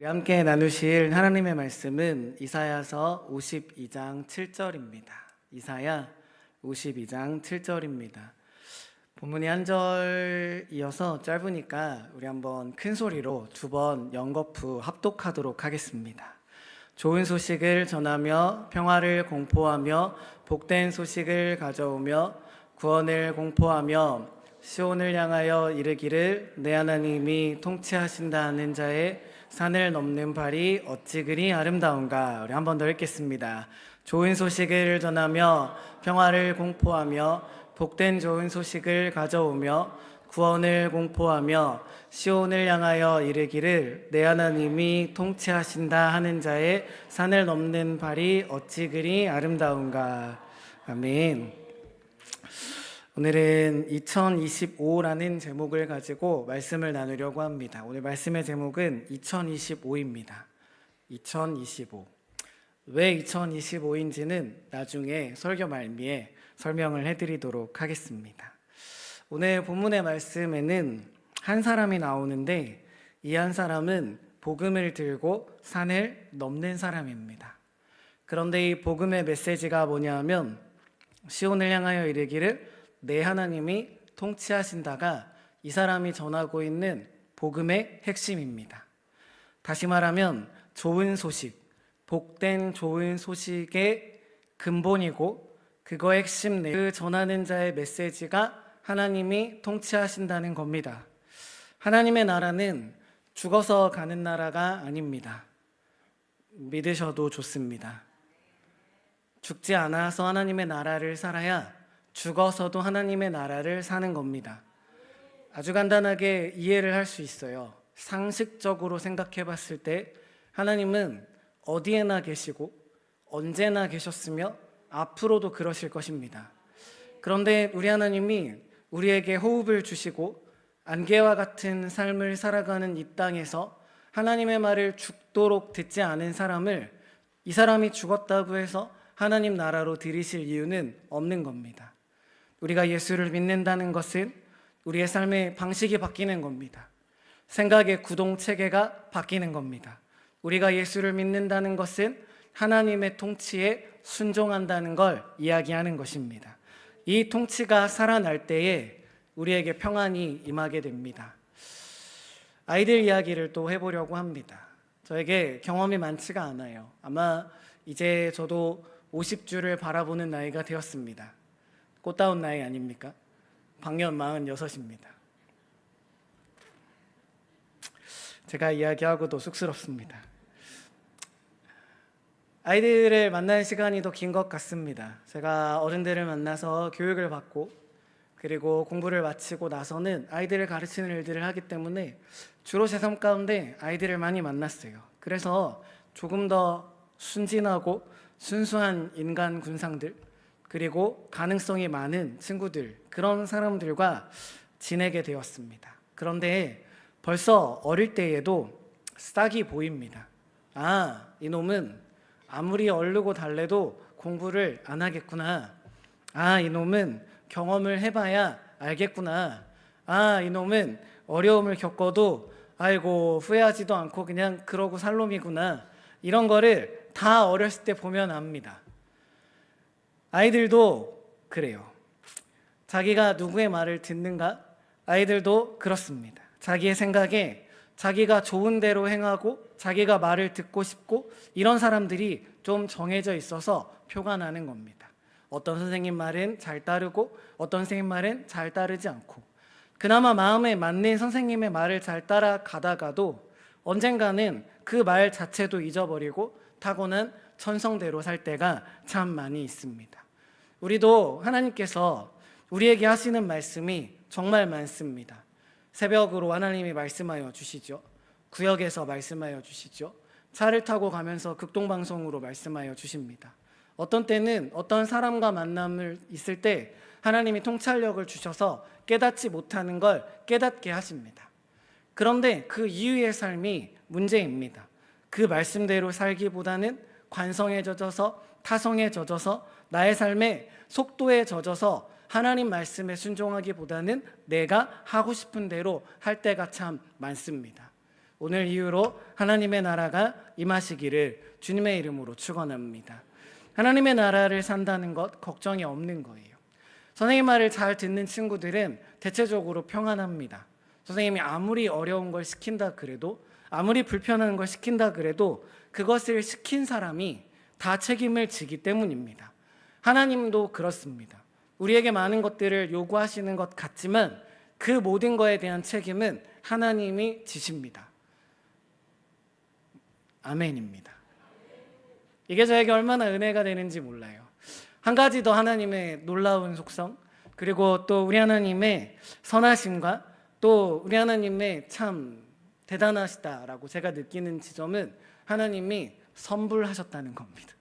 우리 함께 나누실 하나님의 말씀은 이사야서 52장 7절입니다. 이사야 52장 7절입니다. 본문이 한 절 이어서 짧으니까 우리 한번 큰 소리로 두 번 연거푸 합독하도록 하겠습니다. 좋은 소식을 전하며 평화를 공포하며 복된 소식을 가져오며 구원을 공포하며 시온을 향하여 이르기를 내 하나님이 통치하신다 하는 자의 산을 넘는 발이 어찌 그리 아름다운가. 우리 한번 더 읽겠습니다. 좋은 소식을 전하며 평화를 공포하며 복된 좋은 소식을 가져오며 구원을 공포하며 시온을 향하여 이르기를 내 하나님이 통치하신다 하는 자의 산을 넘는 발이 어찌 그리 아름다운가. 아멘. 오늘은 2025라는 제목을 가지고 말씀을 나누려고 합니다. 오늘 말씀의 제목은 2025입니다. 2025. 왜 2025인지는 나중에 설교 말미에 설명을 해드리도록 하겠습니다. 오늘 본문의 말씀에는 한 사람이 나오는데 이 한 사람은 복음을 들고 산을 넘는 사람입니다. 그런데 이 복음의 메시지가 뭐냐 하면 시온을 향하여 이르기를 내 하나님이 통치하신다가 이 사람이 전하고 있는 복음의 핵심입니다. 다시 말하면 좋은 소식, 복된 좋은 소식의 근본이고 그거의 핵심 그 전하는 자의 메시지가 하나님이 통치하신다는 겁니다. 하나님의 나라는 죽어서 가는 나라가 아닙니다. 믿으셔도 좋습니다. 죽지 않아서 하나님의 나라를 살아야 죽어서도 하나님의 나라를 사는 겁니다. 아주 간단하게 이해를 할 수 있어요. 상식적으로 생각해 봤을 때 하나님은 어디에나 계시고 언제나 계셨으며 앞으로도 그러실 것입니다. 그런데 우리 하나님이 우리에게 호흡을 주시고 안개와 같은 삶을 살아가는 이 땅에서 하나님의 말을 죽도록 듣지 않은 사람을 이 사람이 죽었다고 해서 하나님 나라로 들이실 이유는 없는 겁니다. 우리가 예수를 믿는다는 것은 우리의 삶의 방식이 바뀌는 겁니다. 생각의 구동체계가 바뀌는 겁니다. 우리가 예수를 믿는다는 것은 하나님의 통치에 순종한다는 걸 이야기하는 것입니다. 이 통치가 살아날 때에 우리에게 평안이 임하게 됩니다. 아이들 이야기를 또 해보려고 합니다. 저에게 경험이 많지가 않아요. 아마 이제 저도 50주를 바라보는 나이가 되었습니다. 꽃다운 나이 아닙니까? 방년 46입니다. 제가 이야기하고도 쑥스럽습니다. 아이들을 만나는 시간이 더 긴 것 같습니다. 제가 어른들을 만나서 교육을 받고 그리고 공부를 마치고 나서는 아이들을 가르치는 일들을 하기 때문에 주로 제 삶 가운데 아이들을 많이 만났어요. 그래서 조금 더 순진하고 순수한 인간 군상들 그리고 가능성이 많은 친구들, 그런 사람들과 지내게 되었습니다. 그런데 벌써 어릴 때에도 싹이 보입니다. 아, 이놈은 아무리 얼르고 달래도 공부를 안 하겠구나. 아, 이놈은 경험을 해봐야 알겠구나. 아, 이놈은 어려움을 겪어도 아이고 후회하지도 않고 그냥 그러고 살 놈이구나. 이런 거를 다 어렸을 때 보면 압니다. 아이들도 그래요. 자기가 누구의 말을 듣는가? 아이들도 그렇습니다. 자기의 생각에 자기가 좋은 대로 행하고 자기가 말을 듣고 싶고 이런 사람들이 좀 정해져 있어서 표가 나는 겁니다. 어떤 선생님 말은 잘 따르고 어떤 선생님 말은 잘 따르지 않고 그나마 마음에 맞는 선생님의 말을 잘 따라가다가도 언젠가는 그 말 자체도 잊어버리고 타고난 천성대로 살 때가 참 많이 있습니다. 우리도 하나님께서 우리에게 하시는 말씀이 정말 많습니다. 새벽으로 하나님이 말씀하여 주시죠. 구역에서 말씀하여 주시죠. 차를 타고 가면서 극동방송으로 말씀하여 주십니다. 어떤 때는 어떤 사람과 만남을 있을 때 하나님이 통찰력을 주셔서 깨닫지 못하는 걸 깨닫게 하십니다. 그런데 그 이후의 삶이 문제입니다. 그 말씀대로 살기보다는 관성에 젖어서 타성에 젖어서 나의 삶의 속도에 젖어서 하나님 말씀에 순종하기보다는 내가 하고 싶은 대로 할 때가 참 많습니다. 오늘 이후로 하나님의 나라가 임하시기를 주님의 이름으로 축원합니다. 하나님의 나라를 산다는 것 걱정이 없는 거예요. 선생님 말을 잘 듣는 친구들은 대체적으로 평안합니다. 선생님이 아무리 어려운 걸 시킨다 그래도, 아무리 불편한 걸 시킨다 그래도 그것을 시킨 사람이 다 책임을 지기 때문입니다. 하나님도 그렇습니다. 우리에게 많은 것들을 요구하시는 것 같지만 그 모든 것에 대한 책임은 하나님이 지십니다. 아멘입니다. 이게 저에게 얼마나 은혜가 되는지 몰라요. 한 가지 더 하나님의 놀라운 속성, 그리고 또 우리 하나님의 선하심과 또 우리 하나님의 참 대단하시다라고 제가 느끼는 지점은 하나님이 선불하셨다는 겁니다.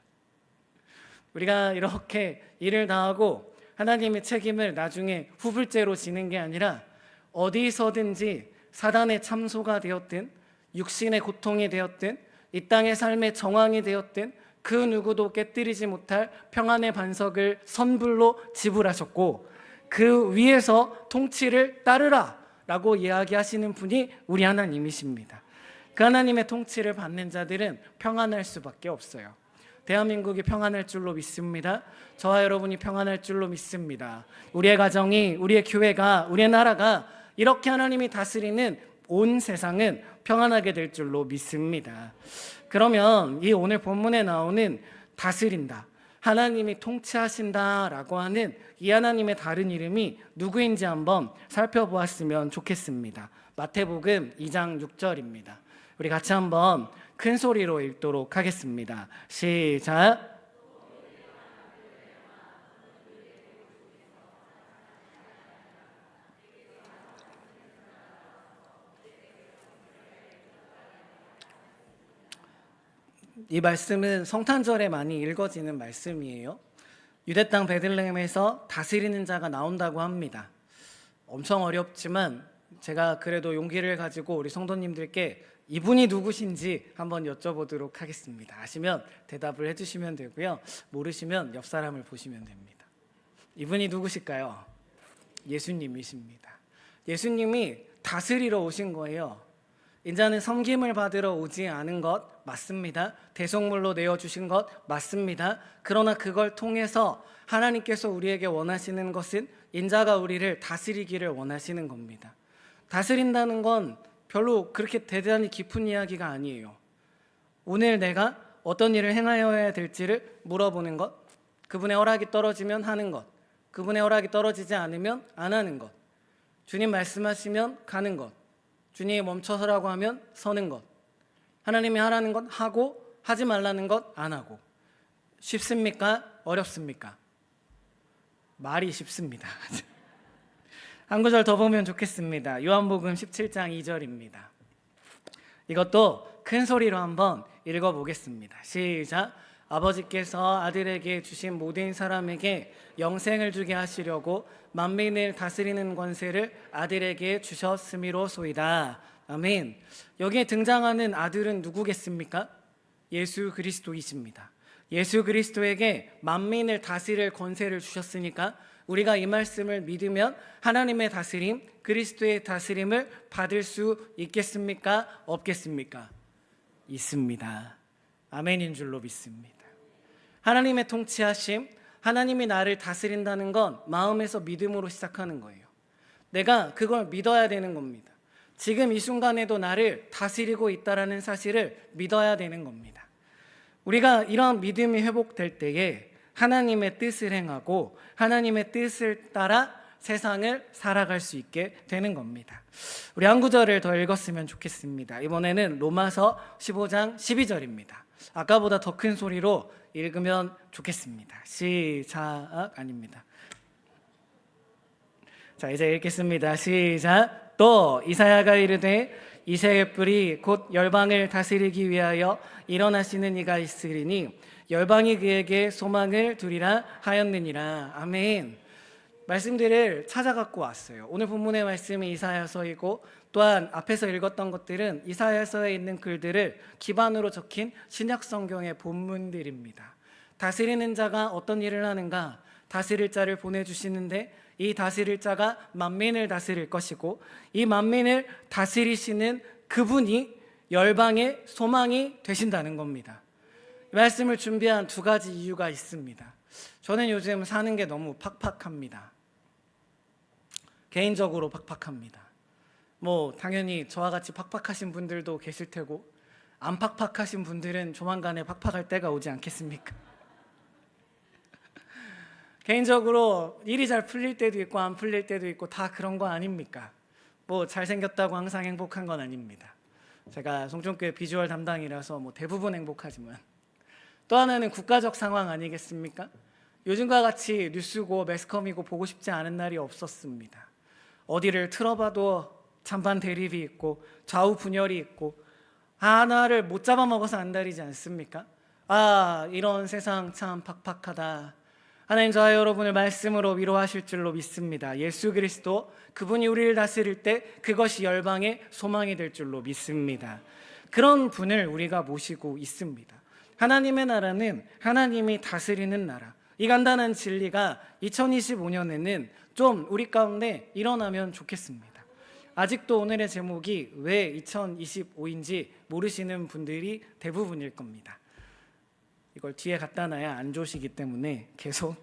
우리가 이렇게 일을 다하고 하나님의 책임을 나중에 후불제로 지는 게 아니라 어디서든지 사단의 참소가 되었든 육신의 고통이 되었든 이 땅의 삶의 정황이 되었든 그 누구도 깨뜨리지 못할 평안의 반석을 선불로 지불하셨고 그 위에서 통치를 따르라 라고 이야기하시는 분이 우리 하나님이십니다. 그 하나님의 통치를 받는 자들은 평안할 수밖에 없어요. 대한민국이 평안할 줄로 믿습니다. 저와 여러분이 평안할 줄로 믿습니다. 우리의 가정이, 우리의 교회가, 우리의 나라가 이렇게 하나님이 다스리는 온 세상은 평안하게 될 줄로 믿습니다. 그러면 이 오늘 본문에 나오는 다스린다, 하나님이 통치하신다라고 하는 이 하나님의 다른 이름이 누구인지 한번 살펴보았으면 좋겠습니다. 마태복음 2장 6절입니다. 우리 같이 한번 큰 소리로 읽도록 하겠습니다. 시작. 이 말씀은 성탄절에 많이 읽어지는 말씀이에요. 유대 땅 베들레헴에서 다스리는 자가 나온다고 합니다. 엄청 어렵지만 제가 그래도 용기를 가지고 우리 성도님들께 이분이 누구신지 한번 여쭤보도록 하겠습니다. 아시면 대답을 해주시면 되고요. 모르시면 옆 사람을 보시면 됩니다. 이분이 누구실까요? 예수님이십니다. 예수님이 다스리러 오신 거예요. 인자는 섬김을 받으러 오지 않은 것 맞습니다. 대속물로 내어주신 것 맞습니다. 그러나 그걸 통해서 하나님께서 우리에게 원하시는 것은 인자가 우리를 다스리기를 원하시는 겁니다. 다스린다는 건 별로 그렇게 대단히 깊은 이야기가 아니에요. 오늘 내가 어떤 일을 행하여야 될지를 물어보는 것, 그분의 허락이 떨어지면 하는 것, 그분의 허락이 떨어지지 않으면 안 하는 것, 주님 말씀하시면 가는 것, 주님이 멈춰서라고 하면 서는 것, 하나님이 하라는 것 하고 하지 말라는 것 안 하고. 쉽습니까? 어렵습니까? 말이 쉽습니다. 한 구절 더 보면 좋겠습니다. 요한복음 17장 2절입니다. 이것도 큰 소리로 한번 읽어보겠습니다. 시작. 아버지께서 아들에게 주신 모든 사람에게 영생을 주게 하시려고 만민을 다스리는 권세를 아들에게 주셨음이로소이다. 아멘. 여기에 등장하는 아들은 누구겠습니까? 예수 그리스도이십니다. 예수 그리스도에게 만민을 다스릴 권세를 주셨으니까 우리가 이 말씀을 믿으면 하나님의 다스림, 그리스도의 다스림을 받을 수 있겠습니까? 없겠습니까? 있습니다. 아멘인 줄로 믿습니다. 하나님의 통치하심, 하나님이 나를 다스린다는 건 마음에서 믿음으로 시작하는 거예요. 내가 그걸 믿어야 되는 겁니다. 지금 이 순간에도 나를 다스리고 있다는 사실을 믿어야 되는 겁니다. 우리가 이런 믿음이 회복될 때에 하나님의 뜻을 행하고 하나님의 뜻을 따라 세상을 살아갈 수 있게 되는 겁니다. 우리 한 구절을 더 읽었으면 좋겠습니다. 이번에는 로마서 15장 12절입니다. 아까보다 더 큰 소리로 읽으면 좋겠습니다. 시작. 아닙니다. 자, 이제 읽겠습니다. 시작. 또 이사야가 이르되 이새의 뿔이 곧 열방을 다스리기 위하여 일어나시는 이가 있으리니 열방이 그에게 소망을 두리라 하였느니라. 아멘. 말씀들을 찾아갖고 왔어요. 오늘 본문의 말씀이 이사야서이고 또한 앞에서 읽었던 것들은 이사야서에 있는 글들을 기반으로 적힌 신약 성경의 본문들입니다. 다스리는 자가 어떤 일을 하는가? 다스릴 자를 보내주시는데 이 다스릴 자가 만민을 다스릴 것이고 이 만민을 다스리시는 그분이 열방의 소망이 되신다는 겁니다. 이 말씀을 준비한 두 가지 이유가 있습니다. 저는 요즘 사는 게 너무 팍팍합니다. 개인적으로 팍팍합니다. 당연히 저와 같이 팍팍하신 분들도 계실 테고 안 팍팍하신 분들은 조만간에 팍팍할 때가 오지 않겠습니까? 개인적으로 일이 잘 풀릴 때도 있고 안 풀릴 때도 있고 다 그런 거 아닙니까? 잘생겼다고 항상 행복한 건 아닙니다. 제가 송정교회 비주얼 담당이라서 대부분 행복하지만 또 하나는 국가적 상황 아니겠습니까? 요즘과 같이 뉴스고 매스컴이고 보고 싶지 않은 날이 없었습니다. 어디를 틀어봐도 찬반 대립이 있고 좌우 분열이 있고 하나를 못 잡아먹어서 안달이지 않습니까? 이런 세상 참 팍팍하다. 하나님 저와 여러분을 말씀으로 위로하실 줄로 믿습니다. 예수 그리스도 그분이 우리를 다스릴 때 그것이 열방의 소망이 될 줄로 믿습니다. 그런 분을 우리가 모시고 있습니다. 하나님의 나라는 하나님이 다스리는 나라. 이 간단한 진리가 2025년에는 좀 우리 가운데 일어나면 좋겠습니다. 아직도 오늘의 제목이 왜 2025인지 모르시는 분들이 대부분일 겁니다. 이걸 뒤에 갖다 놔야 안 좋으시기 때문에 계속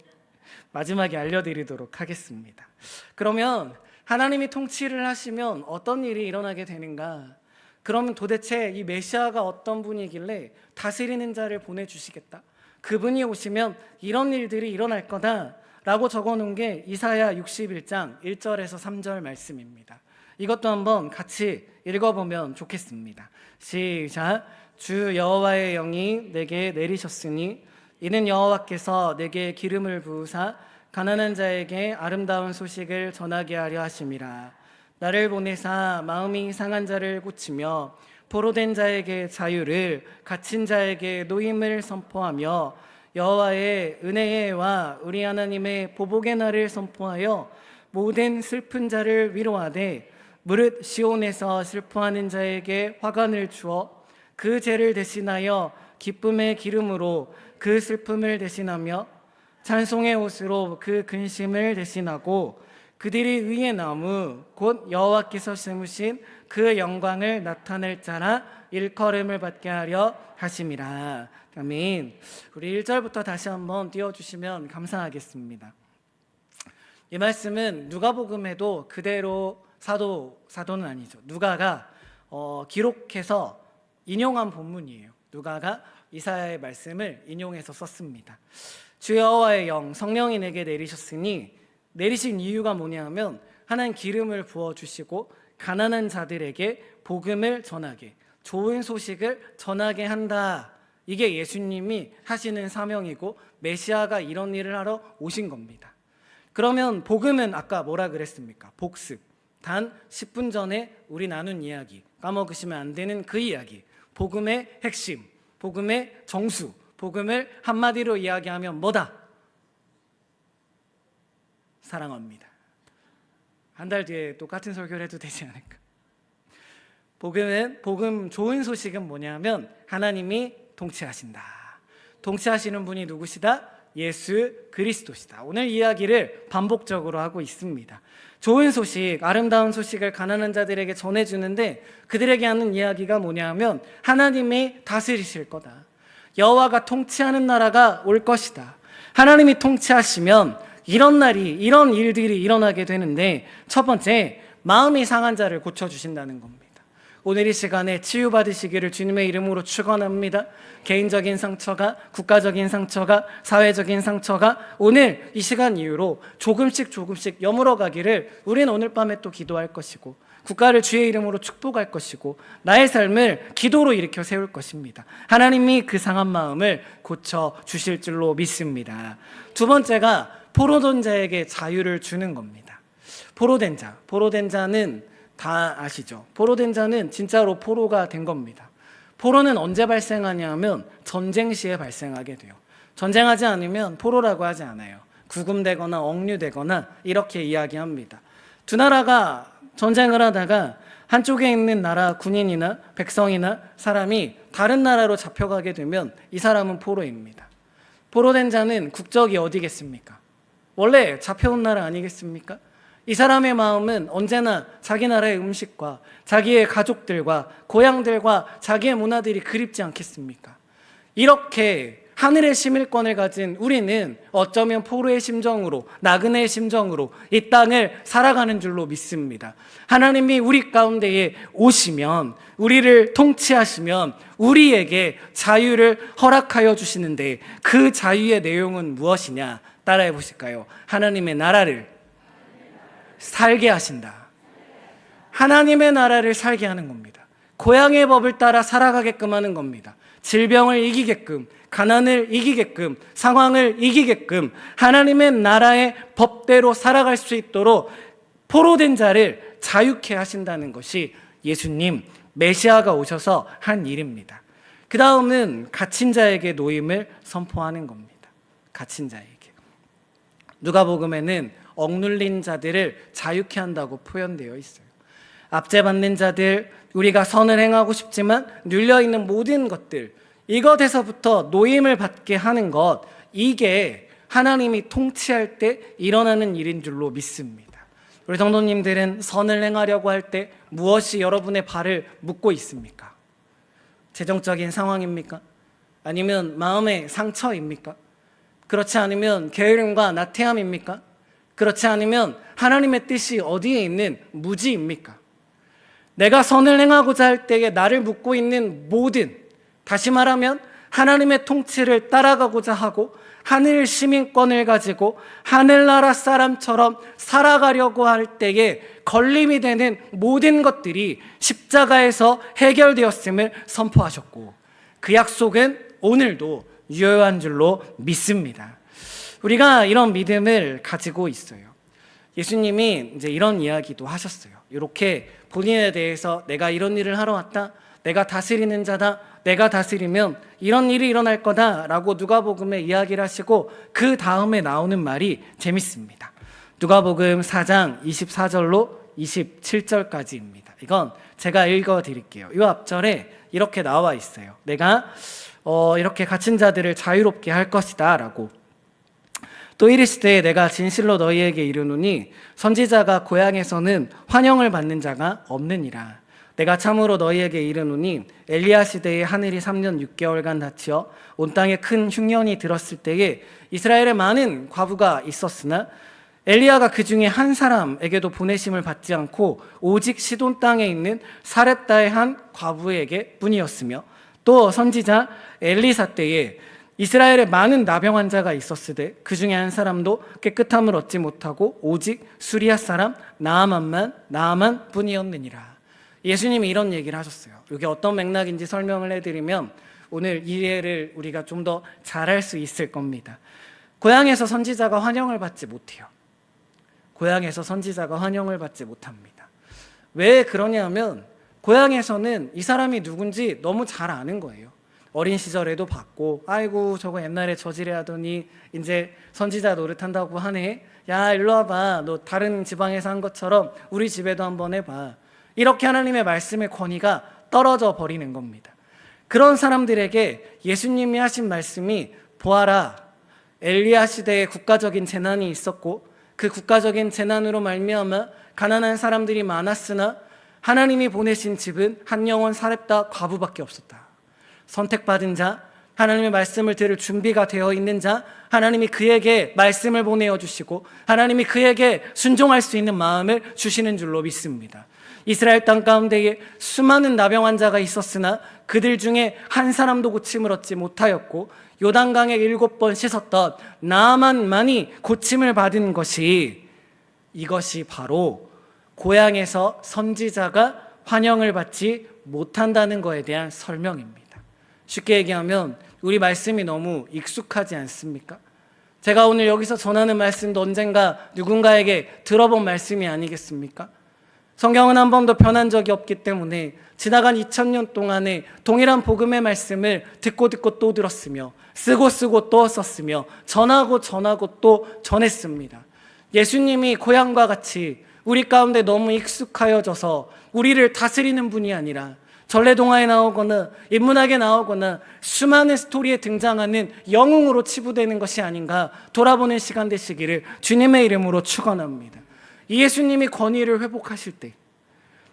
마지막에 알려드리도록 하겠습니다. 그러면 하나님이 통치를 하시면 어떤 일이 일어나게 되는가? 그러면 도대체 이 메시아가 어떤 분이길래 다스리는 자를 보내주시겠다? 그분이 오시면 이런 일들이 일어날 거다 라고 적어놓은 게 이사야 61장 1절에서 3절 말씀입니다. 이것도 한번 같이 읽어보면 좋겠습니다. 시작. 주 여호와의 영이 내게 내리셨으니 이는 여호와께서 내게 기름을 부으사 가난한 자에게 아름다운 소식을 전하게 하려 하심이라. 나를 보내사 마음이 상한 자를 고치며 포로된 자에게 자유를, 갇힌 자에게 노임을 선포하며 여호와의 은혜의 해와 우리 하나님의 보복의 날을 선포하여 모든 슬픈 자를 위로하되 무릇 시온에서 슬퍼하는 자에게 화관을 주어 그 죄를 대신하여 기쁨의 기름으로 그 슬픔을 대신하며 찬송의 옷으로 그 근심을 대신하고 그들이 의의 나무 곧 여호와께서 심으신 그 영광을 나타낼 자라 일컬음을 받게 하려 하심이라. 아멘. 우리 1절부터 다시 한번 띄워주시면 감사하겠습니다. 이 말씀은 누가복음에도 그대로 사도는 아니죠. 누가가 기록해서 인용한 본문이에요. 누가가 이사야의 말씀을 인용해서 썼습니다. 주 여호와의 영 성령이 내게 내리셨으니 내리신 이유가 뭐냐면 하나님 기름을 부어주시고 가난한 자들에게 복음을 전하게, 좋은 소식을 전하게 한다. 이게 예수님이 하시는 사명이고 메시아가 이런 일을 하러 오신 겁니다. 그러면 복음은 아까 뭐라 그랬습니까? 복습. 단 10분 전에 우리 나눈 이야기, 까먹으시면 안 되는 그 이야기, 복음의 핵심, 복음의 정수, 복음을 한마디로 이야기하면 뭐다? 사랑합니다. 한 달 뒤에 똑같은 설교를 해도 되지 않을까? 복음 좋은 소식은 뭐냐면 하나님이 통치하신다. 통치하시는 분이 누구시다? 예수 그리스도시다. 오늘 이야기를 반복적으로 하고 있습니다. 좋은 소식, 아름다운 소식을 가난한 자들에게 전해주는데 그들에게 하는 이야기가 뭐냐면 하나님이 다스리실 거다. 여호와가 통치하는 나라가 올 것이다. 하나님이 통치하시면 이런 일들이 일어나게 되는데 첫 번째, 마음이 상한 자를 고쳐주신다는 겁니다. 오늘 이 시간에 치유받으시기를 주님의 이름으로 축원합니다. 개인적인 상처가, 국가적인 상처가, 사회적인 상처가 오늘 이 시간 이후로 조금씩 여물어 가기를 우리는 오늘 밤에 또 기도할 것이고 국가를 주의 이름으로 축복할 것이고 나의 삶을 기도로 일으켜 세울 것입니다. 하나님이 그 상한 마음을 고쳐주실 줄로 믿습니다. 두 번째가 포로된 자에게 자유를 주는 겁니다. 포로된 자는 다 아시죠? 포로된 자는 진짜로 포로가 된 겁니다. 포로는 언제 발생하냐면 전쟁 시에 발생하게 돼요. 전쟁하지 않으면 포로라고 하지 않아요. 구금되거나 억류되거나 이렇게 이야기합니다. 두 나라가 전쟁을 하다가 한쪽에 있는 나라 군인이나 백성이나 사람이 다른 나라로 잡혀가게 되면 이 사람은 포로입니다. 포로된 자는 국적이 어디겠습니까? 원래 잡혀온 나라 아니겠습니까? 이 사람의 마음은 언제나 자기 나라의 음식과 자기의 가족들과 고향들과 자기의 문화들이 그립지 않겠습니까? 이렇게 하늘의 시민권을 가진 우리는 어쩌면 포로의 심정으로, 나그네의 심정으로 이 땅을 살아가는 줄로 믿습니다. 하나님이 우리 가운데에 오시면, 우리를 통치하시면 우리에게 자유를 허락하여 주시는데, 그 자유의 내용은 무엇이냐? 따라해 보실까요? 하나님의 나라를 살게 하신다. 하나님의 나라를 살게 하는 겁니다. 고향의 법을 따라 살아가게끔 하는 겁니다. 질병을 이기게끔, 가난을 이기게끔, 상황을 이기게끔 하나님의 나라의 법대로 살아갈 수 있도록 포로된 자를 자유케 하신다는 것이 예수님 메시아가 오셔서 한 일입니다. 그 다음은 갇힌 자에게 노임을 선포하는 겁니다. 갇힌 자에게. 누가복음에는 억눌린 자들을 자유케 한다고 표현되어 있어요. 압제받는 자들, 우리가 선을 행하고 싶지만 눌려있는 모든 것들, 이것에서부터 노임을 받게 하는 것, 이게 하나님이 통치할 때 일어나는 일인 줄로 믿습니다. 우리 성도님들은 선을 행하려고 할 때 무엇이 여러분의 발을 묶고 있습니까? 재정적인 상황입니까? 아니면 마음의 상처입니까? 그렇지 않으면 게으름과 나태함입니까? 그렇지 않으면 하나님의 뜻이 어디에 있는 무지입니까? 내가 선을 행하고자 할 때에 나를 묶고 있는 모든, 다시 말하면 하나님의 통치를 따라가고자 하고 하늘 시민권을 가지고 하늘나라 사람처럼 살아가려고 할 때에 걸림이 되는 모든 것들이 십자가에서 해결되었음을 선포하셨고, 그 약속은 오늘도 유효한 줄로 믿습니다. 우리가 이런 믿음을 가지고 있어요. 예수님이 이제 이런 이야기도 하셨어요. 이렇게 본인에 대해서 내가 이런 일을 하러 왔다, 내가 다스리는 자다, 내가 다스리면 이런 일이 일어날 거다 라고 누가복음에 이야기를 하시고, 그 다음에 나오는 말이 재밌습니다. 누가복음 4장 24절로 27절까지입니다. 이건 제가 읽어드릴게요. 이 앞절에 이렇게 나와 있어요. 내가 이렇게 갇힌 자들을 자유롭게 할 것이다 라고. 또 이르시되 내가 진실로 너희에게 이르노니 선지자가 고향에서는 환영을 받는 자가 없느니라. 내가 참으로 너희에게 이르노니 엘리야 시대에 하늘이 3년 6개월간 닫혀 온 땅에 큰 흉년이 들었을 때에 이스라엘에 많은 과부가 있었으나 엘리야가 그 중에 한 사람에게도 보내심을 받지 않고 오직 시돈 땅에 있는 사렙다의 한 과부에게 뿐이었으며, 또 선지자 엘리사 때에 이스라엘에 많은 나병 환자가 있었으되 그 중에 한 사람도 깨끗함을 얻지 못하고 오직 수리아 사람 나아만 뿐이었느니라. 예수님이 이런 얘기를 하셨어요. 이게 어떤 맥락인지 설명을 해드리면 오늘 이해를 우리가 좀 더 잘할 수 있을 겁니다. 고향에서 선지자가 환영을 받지 못해요. 고향에서 선지자가 환영을 받지 못합니다. 왜 그러냐면 고향에서는 이 사람이 누군지 너무 잘 아는 거예요. 어린 시절에도 봤고, 아이고 저거 옛날에 저지레 하더니 이제 선지자 노릇한다고 하네, 야 일로 와봐, 너 다른 지방에서 한 것처럼 우리 집에도 한번 해봐. 이렇게 하나님의 말씀의 권위가 떨어져 버리는 겁니다. 그런 사람들에게 예수님이 하신 말씀이, 보아라, 엘리야 시대에 국가적인 재난이 있었고 그 국가적인 재난으로 말미암아 가난한 사람들이 많았으나 하나님이 보내신 집은 한 영혼 사렙다 과부밖에 없었다. 선택받은 자, 하나님의 말씀을 들을 준비가 되어 있는 자, 하나님이 그에게 말씀을 보내어 주시고 하나님이 그에게 순종할 수 있는 마음을 주시는 줄로 믿습니다. 이스라엘 땅 가운데에 수많은 나병 환자가 있었으나 그들 중에 한 사람도 고침을 얻지 못하였고, 요단강에 7번 씻었던 나아만만이 고침을 받은 것이, 이것이 바로 고향에서 선지자가 환영을 받지 못한다는 것에 대한 설명입니다. 쉽게 얘기하면 우리 말씀이 너무 익숙하지 않습니까? 제가 오늘 여기서 전하는 말씀도 언젠가 누군가에게 들어본 말씀이 아니겠습니까? 성경은 한 번도 변한 적이 없기 때문에 지나간 2000년 동안에 동일한 복음의 말씀을 듣고 또 들었으며, 쓰고 또 썼으며, 전하고 또 전했습니다. 예수님이 고향과 같이 우리 가운데 너무 익숙하여져서 우리를 다스리는 분이 아니라 전래동화에 나오거나 인문학에 나오거나 수많은 스토리에 등장하는 영웅으로 치부되는 것이 아닌가 돌아보는 시간 되시기를 주님의 이름으로 축원합니다. 이 예수님이 권위를 회복하실 때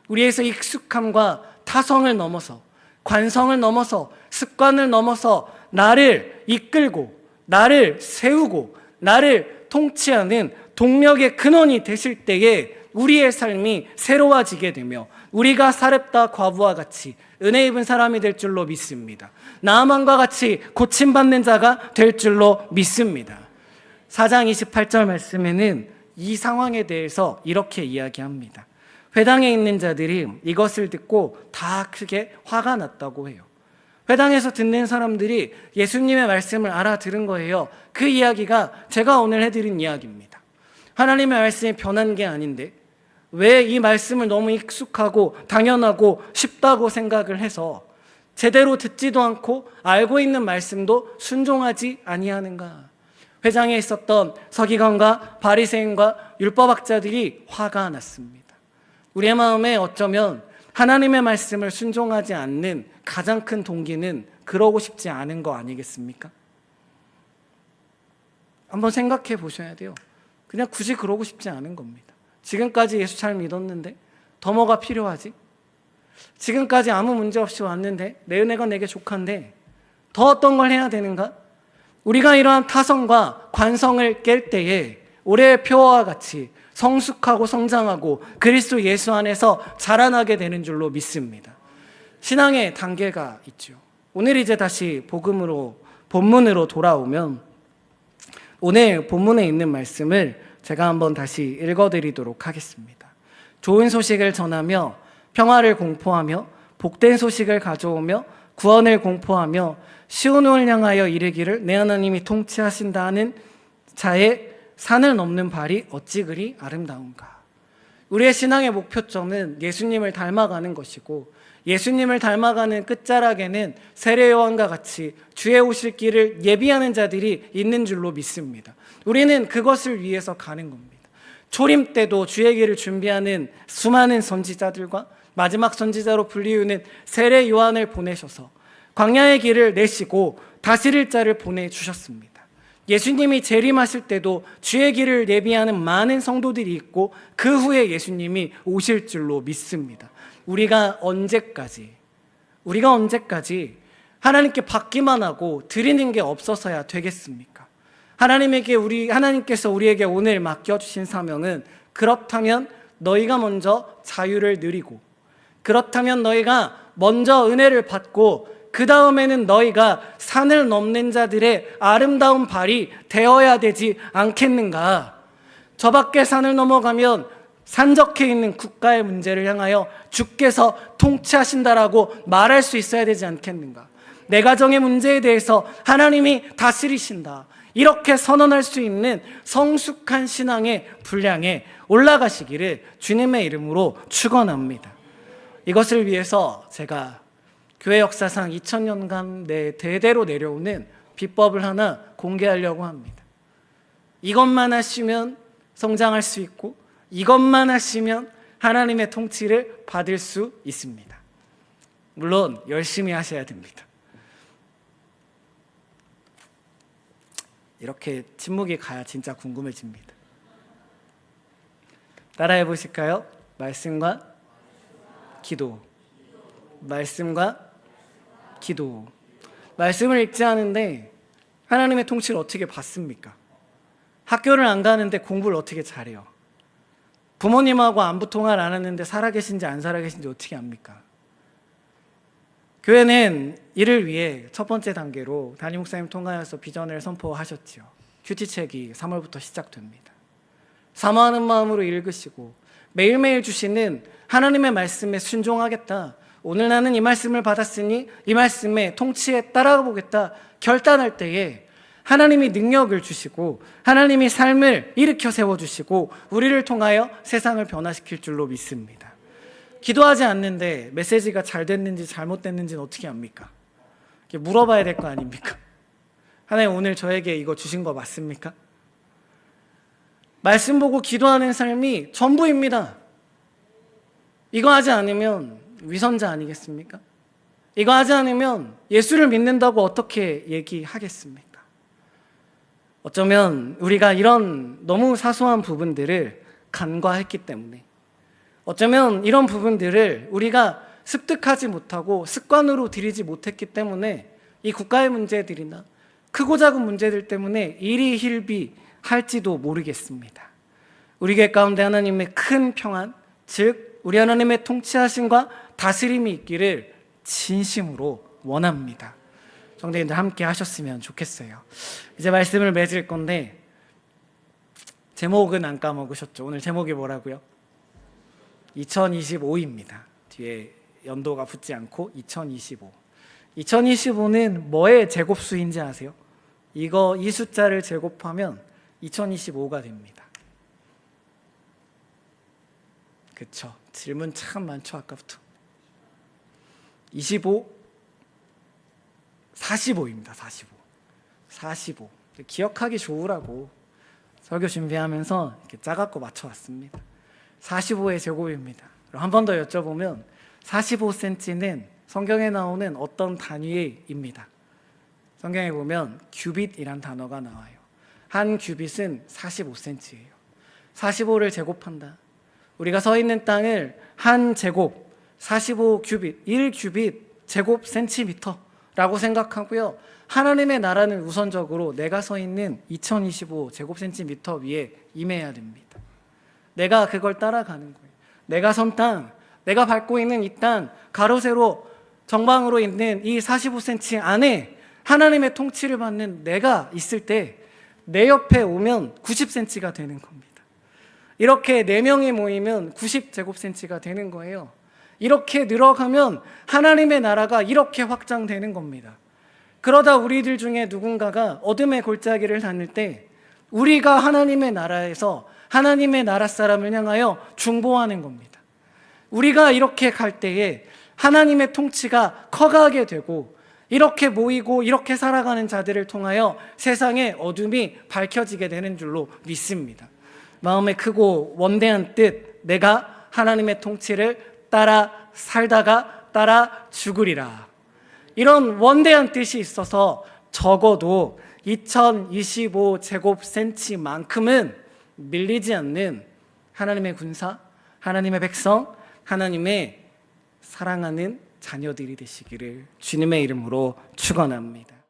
우리에서 익숙함과 타성을 넘어서 관성을 넘어서 습관을 넘어서 나를 이끌고 나를 세우고 나를 통치하는 동력의 근원이 되실 때에 우리의 삶이 새로워지게 되며 우리가 사렙다 과부와 같이 은혜 입은 사람이 될 줄로 믿습니다. 나아만과 같이 고침받는 자가 될 줄로 믿습니다. 4장 28절 말씀에는 이 상황에 대해서 이렇게 이야기합니다. 회당에 있는 자들이 이것을 듣고 다 크게 화가 났다고 해요. 회당에서 듣는 사람들이 예수님의 말씀을 알아들은 거예요. 그 이야기가 제가 오늘 해드린 이야기입니다. 하나님의 말씀이 변한 게 아닌데 왜 이 말씀을 너무 익숙하고 당연하고 쉽다고 생각을 해서 제대로 듣지도 않고 알고 있는 말씀도 순종하지 아니하는가? 회당에 있었던 서기관과 바리새인과 율법학자들이 화가 났습니다. 우리의 마음에 어쩌면 하나님의 말씀을 순종하지 않는 가장 큰 동기는 그러고 싶지 않은 거 아니겠습니까? 한번 생각해 보셔야 돼요. 그냥 굳이 그러고 싶지 않은 겁니다. 지금까지 예수 잘 믿었는데 더 뭐가 필요하지? 지금까지 아무 문제 없이 왔는데 내 은혜가 내게 족한데 더 어떤 걸 해야 되는가? 우리가 이러한 타성과 관성을 깰 때에 올해의 표어와 같이 성숙하고 성장하고 그리스도 예수 안에서 자라나게 되는 줄로 믿습니다. 신앙의 단계가 있죠. 오늘 이제 다시 본문으로 돌아오면 오늘 본문에 있는 말씀을 제가 한번 다시 읽어드리도록 하겠습니다. 좋은 소식을 전하며 평화를 공포하며 복된 소식을 가져오며 구원을 공포하며 시온을 향하여 이르기를 내 하나님이 통치하신다 하는 자의 산을 넘는 발이 어찌 그리 아름다운가. 우리의 신앙의 목표점은 예수님을 닮아가는 것이고 예수님을 닮아가는 끝자락에는 세례요한과 같이 주의 오실 길을 예비하는 자들이 있는 줄로 믿습니다. 우리는 그것을 위해서 가는 겁니다. 초림 때도 주의 길을 준비하는 수많은 선지자들과 마지막 선지자로 불리우는 세례 요한을 보내셔서 광야의 길을 내시고 다스릴 자를 보내주셨습니다. 예수님이 재림하실 때도 주의 길을 예비하는 많은 성도들이 있고 그 후에 예수님이 오실 줄로 믿습니다. 우리가 언제까지 하나님께 받기만 하고 드리는 게 없어서야 되겠습니까? 하나님께서 우리에게 오늘 맡겨주신 사명은 그렇다면 너희가 먼저 자유를 누리고 그렇다면 너희가 먼저 은혜를 받고 그 다음에는 너희가 산을 넘는 자들의 아름다운 발이 되어야 되지 않겠는가? 저 밖에 산을 넘어가면 산적해 있는 국가의 문제를 향하여 주께서 통치하신다라고 말할 수 있어야 되지 않겠는가? 내 가정의 문제에 대해서 하나님이 다스리신다. 이렇게 선언할 수 있는 성숙한 신앙의 분량에 올라가시기를 주님의 이름으로 축원합니다. 이것을 위해서 제가 교회 역사상 2000년간 대대로 내려오는 비법을 하나 공개하려고 합니다. 이것만 하시면 성장할 수 있고 이것만 하시면 하나님의 통치를 받을 수 있습니다. 물론 열심히 하셔야 됩니다. 이렇게 침묵이 가야 진짜 궁금해집니다. 따라해 보실까요? 말씀과 기도. 말씀과 기도. 말씀을 읽지 않은데 하나님의 통치를 어떻게 받습니까? 학교를 안 가는데 공부를 어떻게 잘해요? 부모님하고 안부 통화를 안 하는데 살아계신지 안 살아계신지 어떻게 압니까? 교회는 이를 위해 첫 번째 단계로 담임 목사님 통하여서 비전을 선포하셨죠. 큐티책이 3월부터 시작됩니다. 사모하는 마음으로 읽으시고 매일매일 주시는 하나님의 말씀에 순종하겠다. 오늘 나는 이 말씀을 받았으니 이 말씀의 통치에 따라가보겠다. 결단할 때에 하나님이 능력을 주시고 하나님이 삶을 일으켜 세워주시고 우리를 통하여 세상을 변화시킬 줄로 믿습니다. 기도하지 않는데 메시지가 잘 됐는지 잘못됐는지는 어떻게 압니까? 물어봐야 될 거 아닙니까? 하나님 오늘 저에게 이거 주신 거 맞습니까? 말씀 보고 기도하는 삶이 전부입니다. 이거 하지 않으면 위선자 아니겠습니까? 이거 하지 않으면 예수를 믿는다고 어떻게 얘기하겠습니까? 어쩌면 우리가 이런 너무 사소한 부분들을 간과했기 때문에, 어쩌면 이런 부분들을 우리가 습득하지 못하고 습관으로 들이지 못했기 때문에 이 국가의 문제들이나 크고 작은 문제들 때문에 일희일비할지도 모르겠습니다. 우리 교회 가운데 하나님의 큰 평안, 즉 우리 하나님의 통치하심과 다스림이 있기를 진심으로 원합니다. 성도님들 함께 하셨으면 좋겠어요. 이제 말씀을 맺을 건데 제목은 안 까먹으셨죠? 오늘 제목이 뭐라고요? 2025입니다. 뒤에 연도가 붙지 않고 2025. 2025는 뭐의 제곱수인지 아세요? 이 숫자를 제곱하면 2025가 됩니다. 그쵸? 질문 참 많죠, 아까부터. 25, 45입니다. 45. 기억하기 좋으라고 설교 준비하면서 이렇게 짜갖고 맞춰왔습니다. 45의 제곱입니다. 한 번 더 여쭤보면 45cm는 성경에 나오는 어떤 단위입니다. 성경에 보면 규빗이란 단어가 나와요. 한 규빗은 45cm예요. 45를 제곱한다. 우리가 서 있는 땅을 한 제곱, 45규빗, 1규빗 제곱 센티미터라고 생각하고요. 하나님의 나라는 우선적으로 내가 서 있는 2025 제곱 센티미터 위에 임해야 됩니다. 내가 그걸 따라가는 거예요. 내가 선 땅, 내가 밟고 있는 이 땅, 가로 세로 정방으로 있는 이 45cm 안에 하나님의 통치를 받는 내가 있을 때 내 옆에 오면 90cm가 되는 겁니다. 이렇게 4명이 모이면 90제곱센치가 되는 거예요. 이렇게 늘어가면 하나님의 나라가 이렇게 확장되는 겁니다. 그러다 우리들 중에 누군가가 어둠의 골짜기를 다닐 때 우리가 하나님의 나라에서 하나님의 나라 사람을 향하여 중보하는 겁니다. 우리가 이렇게 갈 때에 하나님의 통치가 커가게 되고 이렇게 모이고 이렇게 살아가는 자들을 통하여 세상의 어둠이 밝혀지게 되는 줄로 믿습니다. 마음에 크고 원대한 뜻, 내가 하나님의 통치를 따라 살다가 따라 죽으리라. 이런 원대한 뜻이 있어서 적어도 2025 제곱센치만큼은 밀리지 않는 하나님의 군사, 하나님의 백성, 하나님의 사랑하는 자녀들이 되시기를 주님의 이름으로 축원합니다.